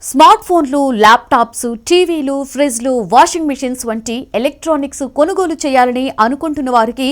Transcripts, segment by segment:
Smart ఫోన్లు, laptops, టీవీలు, ఫ్రిడ్జ్లు, వాషింగ్ మెషిన్స్ వంటి ఎలక్ట్రానిక్స్ కొనుగోలు చేయాలని అనుకుంటున్న వారికి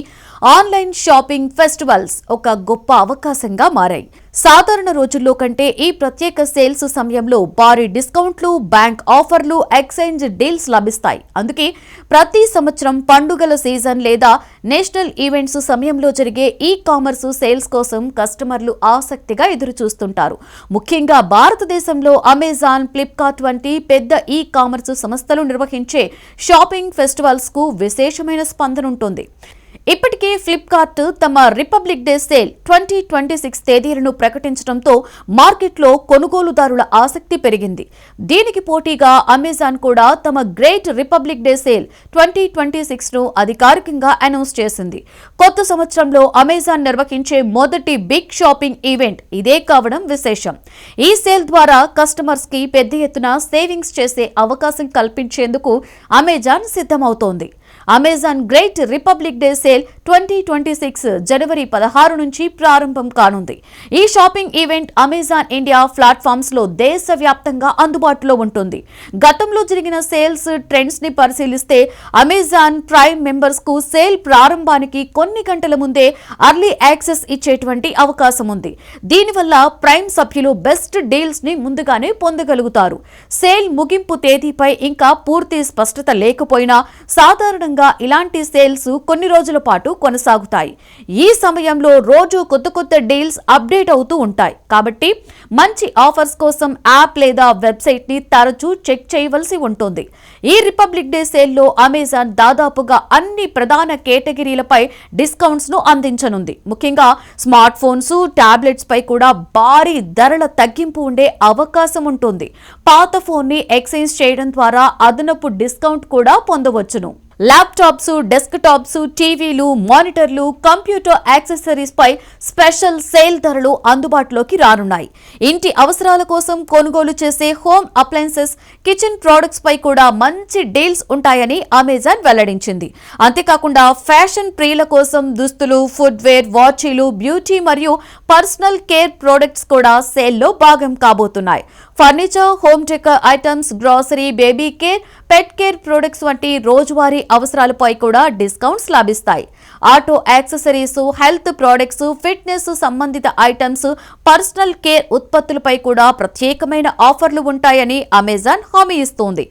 ఆన్లైన్ షాపింగ్ ఫెస్టివల్స్ ఒక గొప్ప అవకాశంగా మారాయి. సాధారణ రోజుల్లో కంటే ఈ ప్రత్యేక సేల్స్ సమయంలో భారీ డిస్కౌంట్లు, బ్యాంక్ ఆఫర్లు, ఎక్స్చేంజ్ డీల్స్ లభిస్తాయి. అందుకే ప్రతి సంవత్సరం పండుగల సీజన్ లేదా నేషనల్ ఈవెంట్స్ సమయంలో జరిగే ఈ కామర్స్ సేల్స్ కోసం కస్టమర్లు ఆసక్తిగా ఎదురుచూస్తుంటారు. ముఖ్యంగా భారతదేశంలో అమెజాన్, ఫ్లిప్కార్ట్ వంటి పెద్ద ఈ కామర్స్ సంస్థలు నిర్వహించే షాపింగ్ ఫెస్టివల్స్ కు విశేషమైన స్పందన ఉంటుంది. ఇప్పటికే ఫ్లిప్కార్ట్ తమ రిపబ్లిక్ డే సేల్ 2026 తేదీలను ప్రకటించడంతో మార్కెట్లో కొనుగోలుదారుల ఆసక్తి పెరిగింది. దీనికి పోటీగా అమెజాన్ కూడా తమ గ్రేట్ రిపబ్లిక్ డే సేల్ 2026 ను అధికారికంగా అనౌన్స్ చేసింది. కొత్త సంవత్సరంలో అమెజాన్ నిర్వహించే మొదటి బిగ్ షాపింగ్ ఈవెంట్ ఇదే కావడం విశేషం. ఈ సేల్ ద్వారా కస్టమర్స్ కి పెద్ద ఎత్తున సేవింగ్స్ చేసే అవకాశం కల్పించేందుకు అమెజాన్ సిద్ధమవుతోంది. Amazon great republic day sale 2026 జనవరి 16 నుంచి ప్రారంభం కానుంది. ఈ shopping event Amazon India platforms లో దేశవ్యాప్తంగా అందుబాటులో ఉంటుంది. గతంలో జరిగిన సేల్స్ ట్రెండ్స్ ని పరిశీలిస్తే అమెజాన్ ప్రైమ్ మెంబర్స్ కు సేల్ ప్రారంభానికి కొన్ని గంటల ముందే అర్లీ యాక్సెస్ ఇచ్చేటువంటి అవకాశం ఉంది. దీనివల్ల ప్రైమ్ సభ్యులు బెస్ట్ డీల్స్ ని ముందుగానే పొందగలుగుతారు. సేల్ ముగింపు తేదీపై ఇంకా పూర్తి స్పష్టత లేకపోయినా సాధారణంగా ఇలాంటి సేల్స్ కొన్ని రోజుల పాటు కొనసాగుతాయి. ఈ సమయంలో రోజు కొత్త డీల్స్ అప్డేట్ అవుతూ ఉంటాయి. కాబట్టి మంచి ఆఫర్స్ కోసం యాప్ లేదా వెబ్సైట్ ని తరచూ చెక్ చేయవలసి ఉంటుంది. ఈ రిపబ్లిక్ డే సేల్లో అమెజాన్ దాదాపుగా అన్ని ప్రధాన కేటగిరీలపై డిస్కౌంట్స్ ను అందించనుంది. ముఖ్యంగా స్మార్ట్ ఫోన్స్, టాబ్లెట్స్ పై కూడా భారీ ధరల తగ్గింపు ఉండే అవకాశం ఉంటుంది. పాత ఫోన్ ని ఎక్స్చేంజ్ చేయడం ద్వారా అదనపు డిస్కౌంట్ కూడా పొందవచ్చును. ల్యాప్టాప్స్, డెస్క్టాప్స్, టీవీలు, మానిటర్లు, కంప్యూటర్ యాక్సెసరీస్ పై స్పెషల్ సేల్ ధరలు అందుబాటులోకి రానున్నాయి. ఇంటి అవసరాల కోసం కొనుగోలు చేసే హోమ్ అప్లయన్సెస్, కిచెన్ ప్రొడక్ట్స్ పై కూడా మంచి డీల్స్ ఉంటాయని అమెజాన్ వెల్లడించింది. అంతేకాకుండా ఫ్యాషన్ ప్రియుల కోసం దుస్తులు, ఫుట్వేర్, వాచీలు, బ్యూటీ మరియు పర్సనల్ కేర్ ప్రొడక్ట్స్ కూడా సేల్లో భాగం కాబోతున్నాయి. Furniture, home decor items, grocery, baby care, pet care products వంటి రోజువారీ అవసరాలపై కూడా డిస్కౌంట్స్ లభిస్తాయి. Auto accessories, health products, fitness సంబంధిత ఐటమ్స్, పర్సనల్ కేర్ ఉత్పత్తులపై కూడా ప్రత్యేకమైన ఆఫర్లు ఉంటాయని అమెజాన్ హామీ ఇస్తోంది.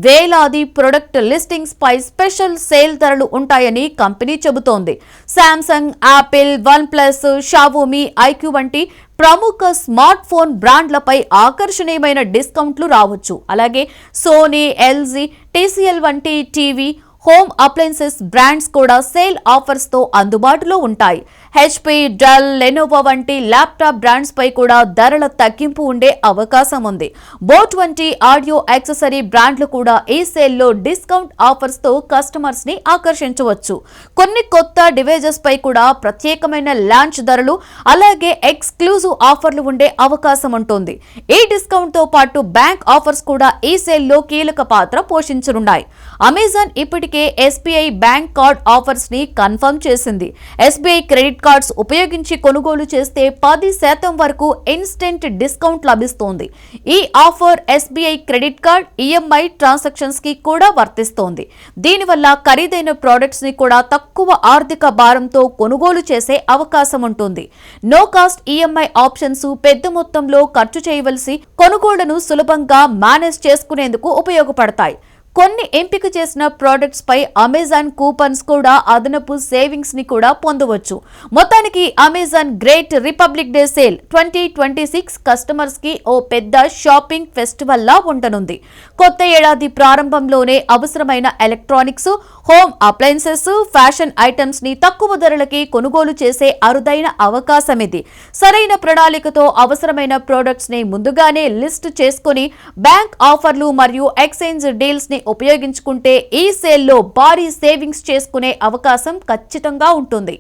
వేలాది ప్రొడక్ట్ లిస్టింగ్స్ పై స్పెషల్ సేల్ ధరలు ఉంటాయని కంపెనీ చెబుతోంది. Samsung, Apple, OnePlus, Xiaomi, iQOO వంటి ప్రముఖ స్మార్ట్ ఫోన్ బ్రాండ్లపై ఆకర్షణీయమైన డిస్కౌంట్లు రావచ్చు. అలాగే సోనీ, ఎల్జీ, టీసీఎల్ వంటి టీవీ, హోమ్ అప్లయన్సెస్ బ్రాండ్స్ కూడా సేల్ ఆఫర్స్ తో అందుబాటులో ఉంటాయి. హెచ్పీ, డెల్, లెనోవో వంటి ల్యాప్టాప్ బ్రాండ్స్ పై కూడా ధరల తగ్గింపు ఉండే అవకాశం ఉంది. బోట్ వంటి ఆడియో యాక్సెసరీ బ్రాండ్లు కూడా ఈ సేల్లో డిస్కౌంట్ ఆఫర్స్ తో కస్టమర్స్ ని ఆకర్షించవచ్చు. కొన్ని కొత్త డివైజెస్ పై కూడా ప్రత్యేకమైన లాంచ్ ధరలు, అలాగే ఎక్స్క్లూజివ్ ఆఫర్లు ఉండే అవకాశం ఉంటుంది. ఈ డిస్కౌంట్ తో పాటు బ్యాంక్ ఆఫర్స్ కూడా ఈ సేల్లో కీలక పాత్ర పోషించనున్నాయి. అమెజాన్ ఇప్పటికే ఎస్బీఐ బ్యాంక్ కార్డ్ ఆఫర్స్ ని కన్ఫర్మ్ చేసింది. ఎస్బీఐ క్రెడిట్ కార్డ్స్ ఉపయోగించి కొనుగోలు చేస్తే 10% వరకు ఇన్స్టెంట్ డిస్కౌంట్ లభిస్తోంది. ఈ offer SBI credit card EMI transactions కి కూడా వర్తిస్తోంది. దీనివల్ల ఖరీదైన ప్రొడక్ట్స్ ని కూడా తక్కువ ఆర్థిక భారంతో కొనుగోలు చేసే అవకాశం ఉంటుంది. నో కాస్ట్ ఈఎంఐ ఆప్షన్స్ పెద్ద మొత్తంలో ఖర్చు చేయవలసి కొనుగోళ్లను సులభంగా మేనేజ్ చేసుకునేందుకు ఉపయోగపడతాయి. కొన్ని ఎంపిక చేసిన ప్రొడక్ట్స్ పై అమెజాన్ కూపన్స్ కూడా అదనపు సేవింగ్స్ ని కూడా పొందవచ్చు. మొత్తానికి Amazon great republic day sale 2026 customers కి ఓ పెద్ద షాపింగ్ ఫెస్టివల్ లా ఉండనుంది. కొత్త ఏడాది ప్రారంభంలోనే అవసరమైన electronics, home appliances, fashion items ని తక్కువ ధరలకి కొనుగోలు చేసే అరుదైన అవకాశం ఇది. సరైన ప్రణాళికతో అవసరమైన ప్రొడక్ట్స్ ని ముందుగానే లిస్ట్ చేసుకుని బ్యాంక్ ఆఫర్లు మరియు ఎక్స్చేంజ్ డీల్స్ ని ఉపయోగించుకుంటే ఈ సేల్లో భారీ సేవింగ్స్ చేసుకునే అవకాశం ఖచ్చితంగా ఉంటుంది.